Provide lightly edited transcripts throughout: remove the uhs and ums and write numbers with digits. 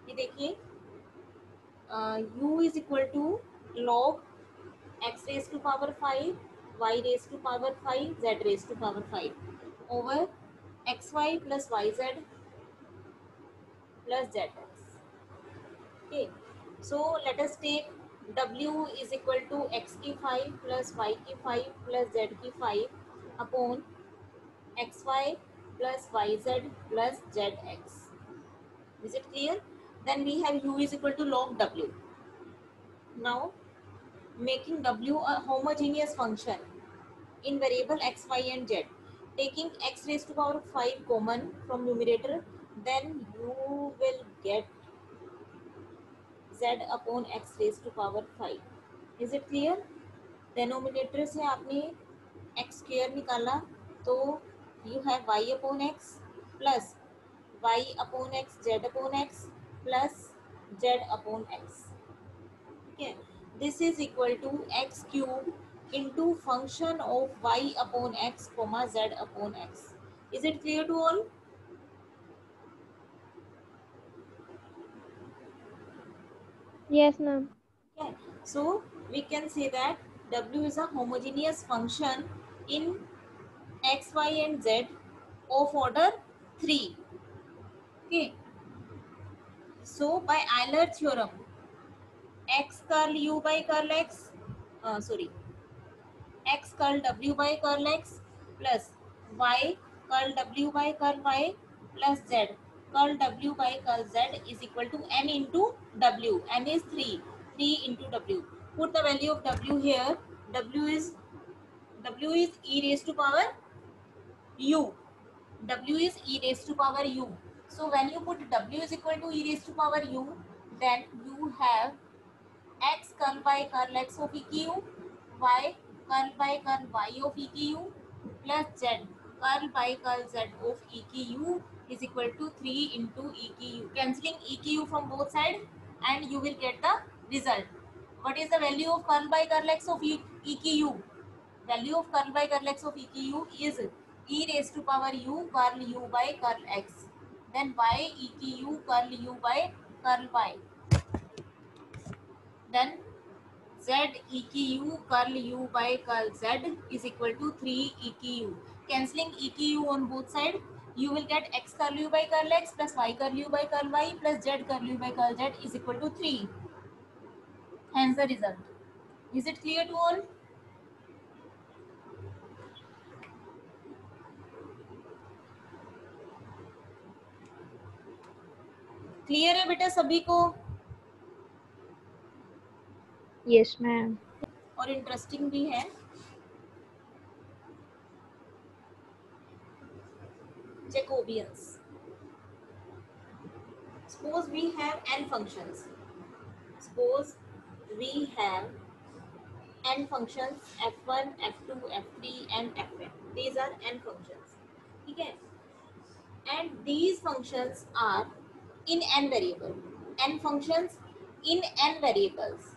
ये देखिए u is equal to log x raise to power 5, y raise to power 5, z raise to power 5 over x y plus y z plus z x. Okay, so let us take w is equal to x की 5 plus y की 5 plus z की 5 upon xy plus yz plus zx. Is it clear? Then we have u is equal to log w. Now making w a homogeneous function in variable x, y and z. Taking x raised to power 5 common from numerator, then you will get z upon x raised to power 5. Is it clear? Denominator से आपने x square निकाला तो you have y upon x plus y upon x z upon x plus z upon x. ठीक है, this is equal to x cube into function of y upon x comma z upon x. Is it clear to all? Yes, ma'am. Okay, so we can say that w is a homogeneous function in x, y and z of order 3. Okay, so by Euler theorem, x curl u by curl x, sorry, x curl w by curl x plus y curl w by curl y plus z curl w by curl z is equal to n into w. N is 3, 3 into w. Put the value of w here. W is e raised to power u. W is e raised to power u. So when you put w is equal to e raised to power u, then you have x curl by curl x of eq, y curl by curl y of eq plus z curl by curl z of eq is equal to 3 into eq. Cancelling eq from both sides and you will get the result. What is the value of curl by curl x of eq? Value of curl by curl x of eq is e raised to power u curl u by curl x. Then y eq curl u by curl y. Then z eq curl u by curl z is equal to 3 eq. Cancelling eq on both sides, you will get x curl u by curl x plus y curl u by curl y plus z curl u by curl z is equal to 3. Hence the result. Is it clear to all? Clear है बेटा सभी को? Yes, ma'am. और interesting भी है. Jacobians. Suppose we have n functions. Suppose we have n functions f1, f2, f3 and fn. These are n functions. ठीक है, and these functions are in n variable. N functions in n variables.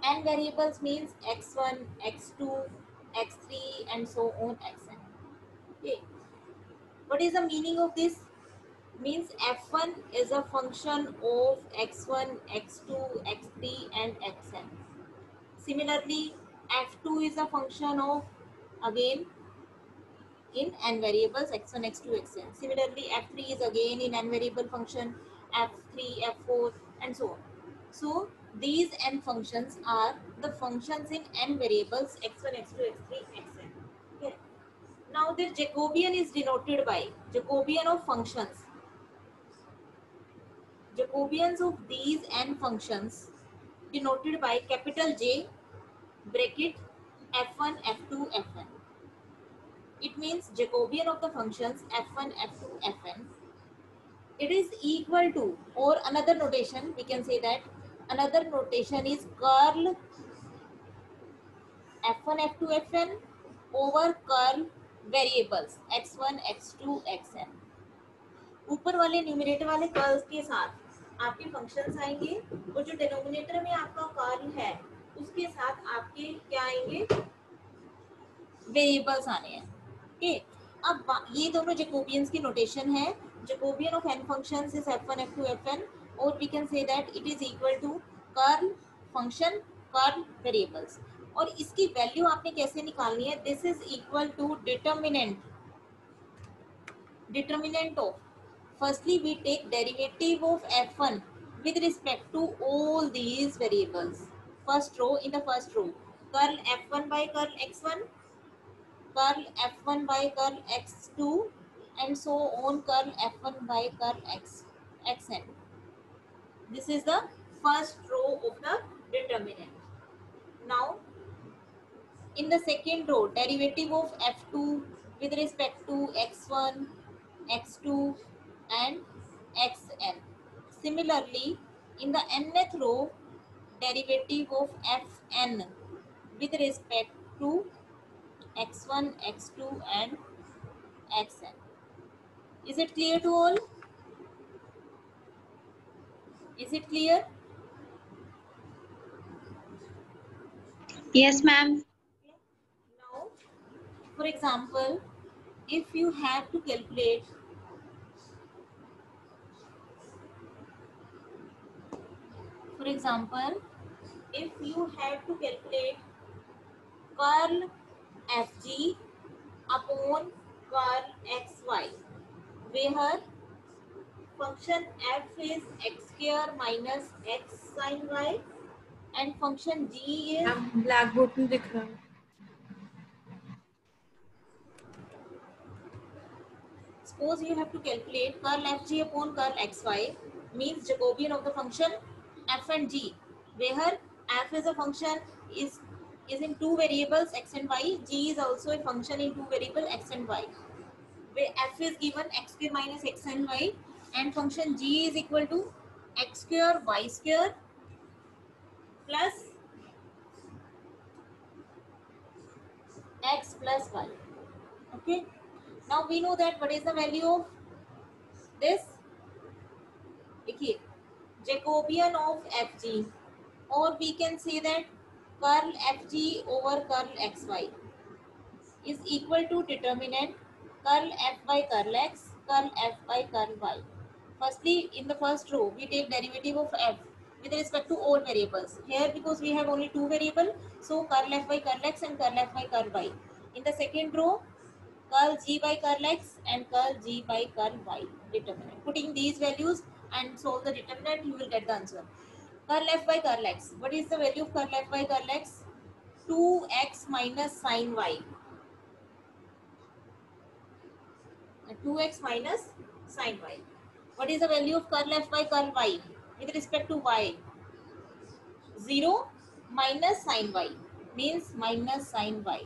N variables means x1, x2, x3 and so on xn. Okay, what is the meaning of this? Means f1 is a function of x1, x2, x3 and xn. Similarly, f2 is a function of, again, in n variables x1, x2, xn. Similarly, f3 is again in n variable function f3, f4 and so on. So these n functions are the functions in n variables x1, x2, x3, xn. Okay. Now the Jacobian is denoted by Jacobian of functions. Jacobians of these n functions denoted by capital J bracket f1, f2, fn. It means Jacobian of the functions f1, f2, fn. It is equal to, or another notation we can say that another notation is curl f1, f2, fn over curl variables x1, x2, xn. ऊपर वाले numerator वाले curls के साथ आपके functions आएंगे और जो denominator में आपका कर्ल है उसके साथ आपके क्या आएंगे? वेरिएबल्स आने हैं. ओके, अब ये दोनों जैकोबियंस की नोटेशन है. Jacobian of n functions is f1 f2 fn, और we can say that it is equal to curl function curl variables. और इसकी वैल्यू आपने कैसे निकालनी है? This is equal to determinant of, firstly we take derivative of f1 with respect to all these variables. First row, in the first row, curl f1 by curl x1, curl f1 by curl x2, and so on, curl f1 by curl xn. This is the first row of the determinant. Now in the second row, derivative of f2 with respect to x1, x2, and xn. Similarly, in the nth row, derivative of fn with respect to x1, x2, and xn. Is it clear to all? Is it clear? Yes, ma'am. Now, for example, if you have to calculate, for example, if you have to calculate curl fg upon curl xy, where function f is x square minus x sin y and function g is, black board में दिख रहा है. suppose you have to calculate curl fg upon curl xy, means Jacobian of the function f and g, where f is a function is in two variables x and y, g is also a function in two variable x and y, where f is given x square minus x and y, and function g is equal to x square y square plus x plus y. Okay, now we know that what is the value of this. देखिए, Jacobian of fg, or we can say that curl fg over curl xy is equal to determinant curl f by curl x, curl f by curl y. Firstly, in the first row, we take derivative of f with respect to all variables. Here, because we have only two variables, so curl f by curl x and curl f by curl y. In the second row, curl g by curl x and curl g by curl y determinant. Putting these values and solve the determinant, you will get the answer. Curl f by curl x. What is the value of curl f by curl x? 2x minus sin y. 2x minus sin y. What is the value of curl f by curl y with respect to y? 0 minus sin y, means minus sin y.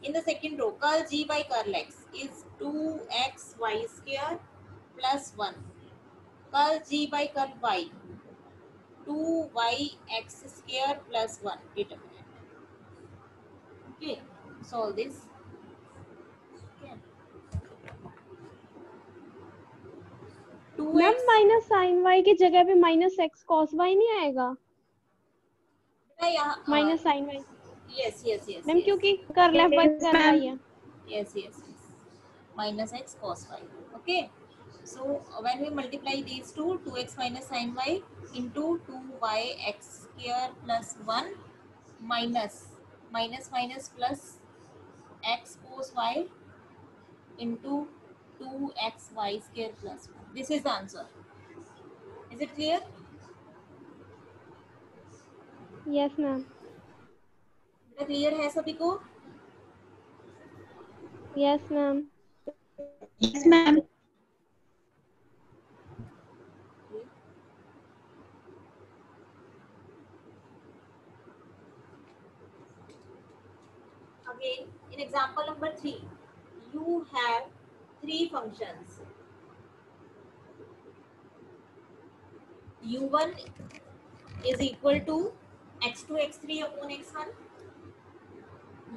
In the second row, curl g by curl x is 2xy square plus 1. Curl g by curl y, 2yx square plus 1 determinant. Okay, solve this. Okay. Ma'am 2x minus sine y की जगह पे minus x cos Y नहीं आएगा? यहाँ minus sine y yes yes yes ma'am, yes क्योंकि कर left by Yes, कर ma'am. Y है. yes minus x cos y. Okay, so when we multiply these two, 2x minus sin y into 2yx square plus 1 minus minus plus x cos y into 2xy square plus 1. This is the answer. Is it clear? Yes ma'am. बेटा clear है सभी को? Yes ma'am. Yes, ma'am. Again, in example number 3, you have three functions. u1 is equal to x2 x3 upon x1,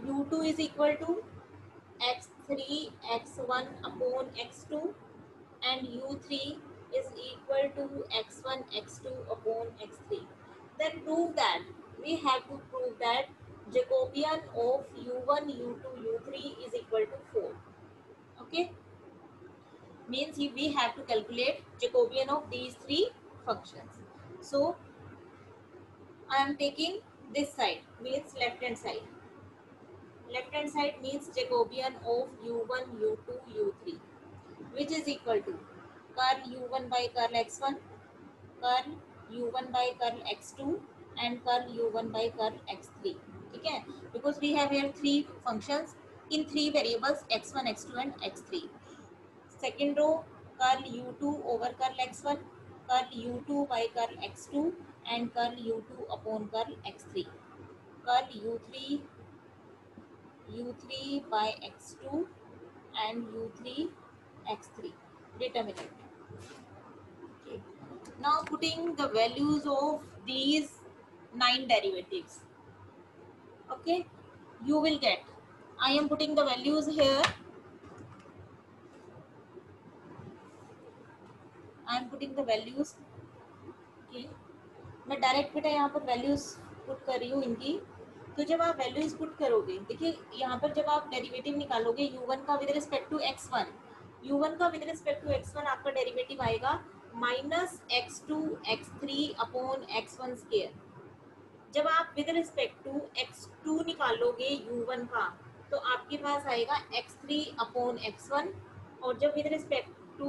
u2 is equal to x3 x1 upon x2, and u3 is equal to x1 x2 upon x3. Then prove that, we have to prove that Jacobian of u1 u2 u3 is equal to 4. Okay, means we have to calculate Jacobian of these three functions. So I am taking this side, means left hand side. Left hand side means Jacobian of u1, u2, u3, which is equal to curl u1 by curl x1, curl u1 by curl x2 and curl u1 by curl x3. ठीक है, because we have here three functions in three variables x1, x2 and x3. Second row, curl u2 over curl x1, curl u2 by curl x2 and curl u2 upon curl x3, curl u3 by x2 and u3 x3, determinant. Okay. Now putting the values of these 9 derivatives. Okay, you will get, I am putting the values here. I am putting the values. Okay, मैं direct बेटा यहाँ पर values put कर रही हूँ इनकी. तो जब आप वैल्यूज पुट करोगे, देखिए यहाँ पर जब आप डेरिवेटिव निकालोगे u1 का with respect to x1, u1 का विद रिस्पेक्ट टू x1 आपका डेरिवेटिव आएगा minus x2 x3 upon x1 square. जब आप विद रिस्पेक्ट टू x2 निकालोगे u1 का, तो आपके पास आएगा x3 अपॉन x1, और जब विद रिस्पेक्ट टू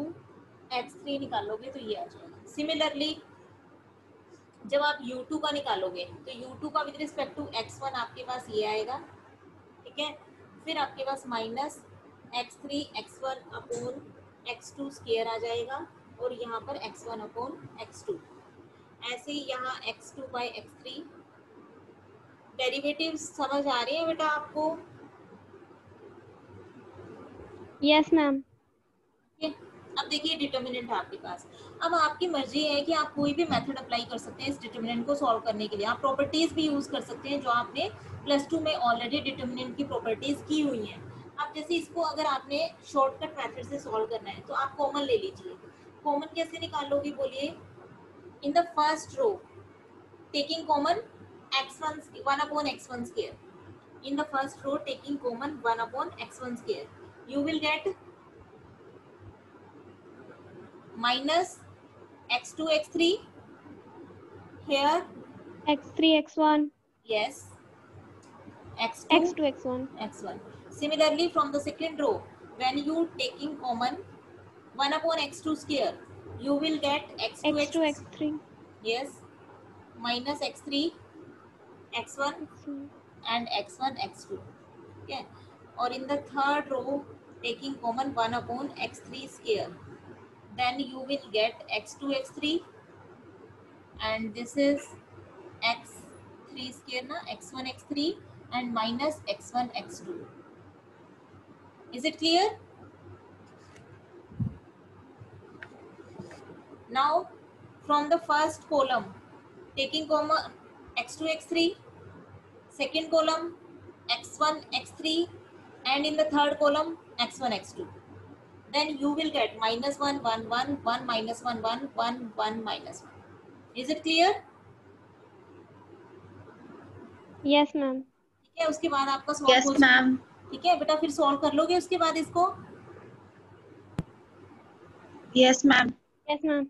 x3 निकालोगे तो ये आ जाएगा. सिमिलरली जब आप u2 का निकालोगे तो u2 का विद रिस्पेक्ट टू x1 आपके पास ये आएगा. ठीक है, फिर आपके पास minus x3 x1 upon x2 square आ जाएगा, और यहाँ पर x1 अपॉन x2. ऐसे ही यहाँ x2 बाई x3. डेरिवेटिव समझ आ रही है बेटा आपको? Yes ma'am. अब देखिए डिटर्मिनेंट आपके पास. अब आपकी मर्जी है कि आप कोई भी मेथड अप्लाई कर सकते हैं इस डिटर्मिनेंट को सॉल्व करने के लिए. आप प्रॉपर्टीज भी यूज कर सकते हैं जो आपने +2 में ऑलरेडी डिटर्मिनेंट की प्रॉपर्टीज की हुई हैं. अब जैसे इसको अगर आपने शॉर्टकट मेथड से सॉल्व करना है तो आप कॉमन ले लीजिए. कॉमन कैसे निकालोगे बोलिए? In the first row taking common x1 1 upon x1 square. In the first row taking common 1 upon x1 square, you will get minus x2 x3 here. x3 x1. Yes, x2 x2 x1. x1. Similarly from the second row, when you taking common 1 upon x2 square, you will get x2 x2 x3. yes, minus x3 x1 x1. and x1 x2. Okay, or in the third row taking common 1 upon x3 square, then you will get x2 x3 and this is x3 square na, x1 x3 and minus x1 x2. Is it clear? Now from the first column taking common x2 x3, second column x1 x3 and in the third column x1 x2, then you will get minus 1 1 1 1 minus 1 1 1 1 minus 1. Is it clear? Yes ma'am. ठीक है, उसके बाद आपका solve yes हो ma'am. ठीक है बेटा, फिर सॉल्व कर लोगे उसके बाद इसको. Yes ma'am. Yes ma'am.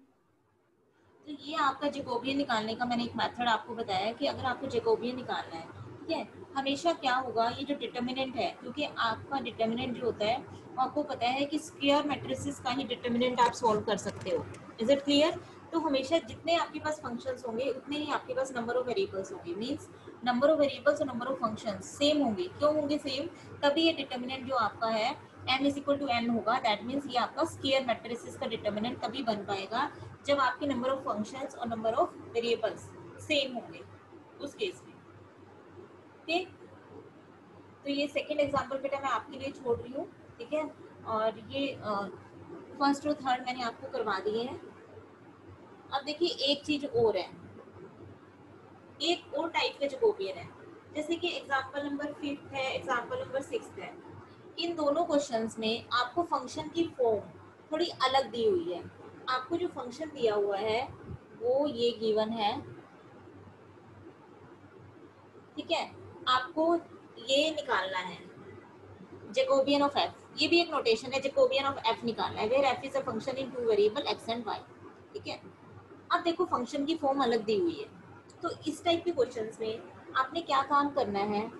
तो ये आपका जैकोबियन निकालने का मैंने एक मेथड आपको बताया कि अगर आपको जैकोबियन निकालना है, ठीक है, हमेशा क्या होगा, ये जो डिटर्मिनेंट है, क्योंकि आपका डिटर्मिनेंट जो होता है वो आपको पता है कि स्क्वायर मैट्रिसेस का ही डिटर्मिनेंट आप सॉल्व कर सकते हो. Is it clear? तो हमेशा जितने आपके पास फंक्शंस होंगे उतने ही आपके पास नंबर ऑफ वेरिएबल्स होंगे. मींस नंबर ऑफ वेरिएबल्स और नंबर ऑफ फंक्शंस सेम होंगे. क्यों होंगे सेम? तभी ये डिटर्मिनेंट जो आपका है m = n होगा. दैट मीन्स ये आपका स्क्वायर मैट्रिसेस का डिटर्मिनेंट तभी बन पाएगा जब आपके नंबर ऑफ फंक्शंस और नंबर ऑफ वेरिएबल्स सेम होंगे उस केस में. ठीक, तो ये सेकंड एग्जांपल बेटा मैं आपके लिए छोड़ रही हूँ. ठीक है, और ये फर्स्ट और थर्ड मैंने आपको करवा दिए हैं. अब देखिए एक चीज और है, एक और टाइप का जैकोबियन है. जैसे कि एग्जांपल नंबर 5 है, एग्जांपल नंबर 6 है. इन दोनों क्वेश्चंस में आपको फंक्शन की फॉर्म थोड़ी अलग दी हुई है. आपको जो फंक्शन दिया हुआ है वो ये गिवन है. ठीक है, आपको ये निकालना है जैकोबियन ऑफ f. ये भी एक नोटेशन है, जैकोबियन ऑफ एफ निकालना है, where f is a function in two variable x and y. ठीक है, अब देखो फंक्शन की फॉर्म अलग दी हुई है, तो इस टाइप के क्वेश्चंस में आपने क्या काम करना है,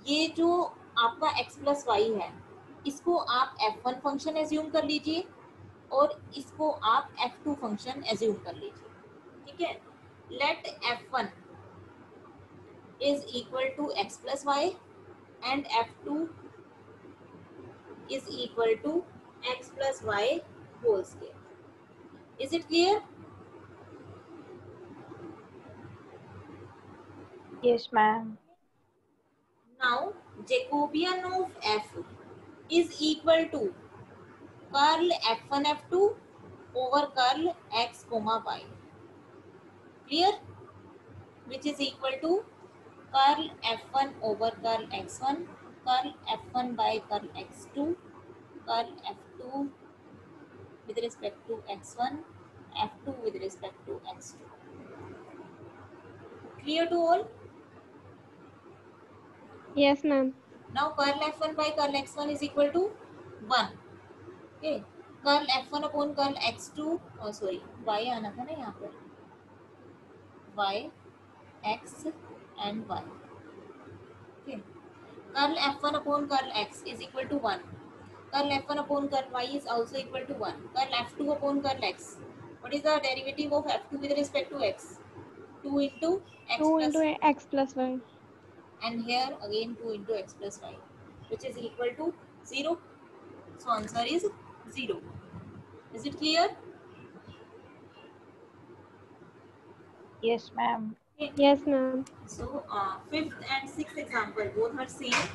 ये जो आपका x प्लस वाई है इसको आप f1 फंक्शन एज्यूम कर लीजिए और इसको आप f2 फंक्शन एज्यूम कर लीजिए। ठीक है, late f1 is equal to x plus y and f2 is equal to x plus y whole square. Is it clear? Yes, ma'am. Now Jacobian of f is equal to curl f1 f2 over curl x comma y. Clear? Which is equal to curl f1 over curl x1, curl f1 by curl x2, curl f2 with respect to x1, f2 with respect to x2. Clear to all? Yes, ma'am. Now curl f1 by curl x1 is equal to 1. Okay, curl f1 upon curl x2, sorry y आना था ना यहाँ पर, y x and y. Okay, curl f1 upon curl x is equal to 1. Curl f1 upon curl y is also equal to 1. Curl f2 upon curl x. What is the derivative of f2 with respect to x? 2 into x 2 plus, into x plus y. and here again 2 into x plus y, which is equal to 0. So answer is 0. Is it clear? Yes, ma'am. Okay. Yes, ma'am. So fifth and sixth example both are same.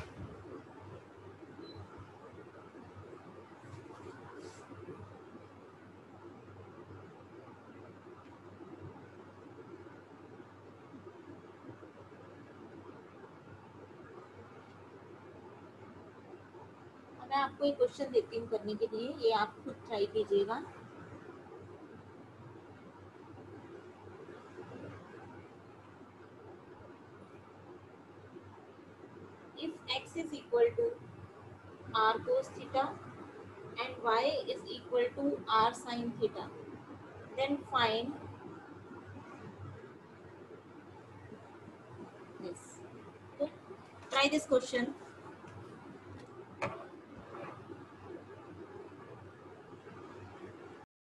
मैं आपको एक question देती हूँ करने के लिए, ये आप खुद ट्राई कीजिएगा। If x is equal to r cos theta and y is equal to r sin theta, then find this. Okay. Try this question.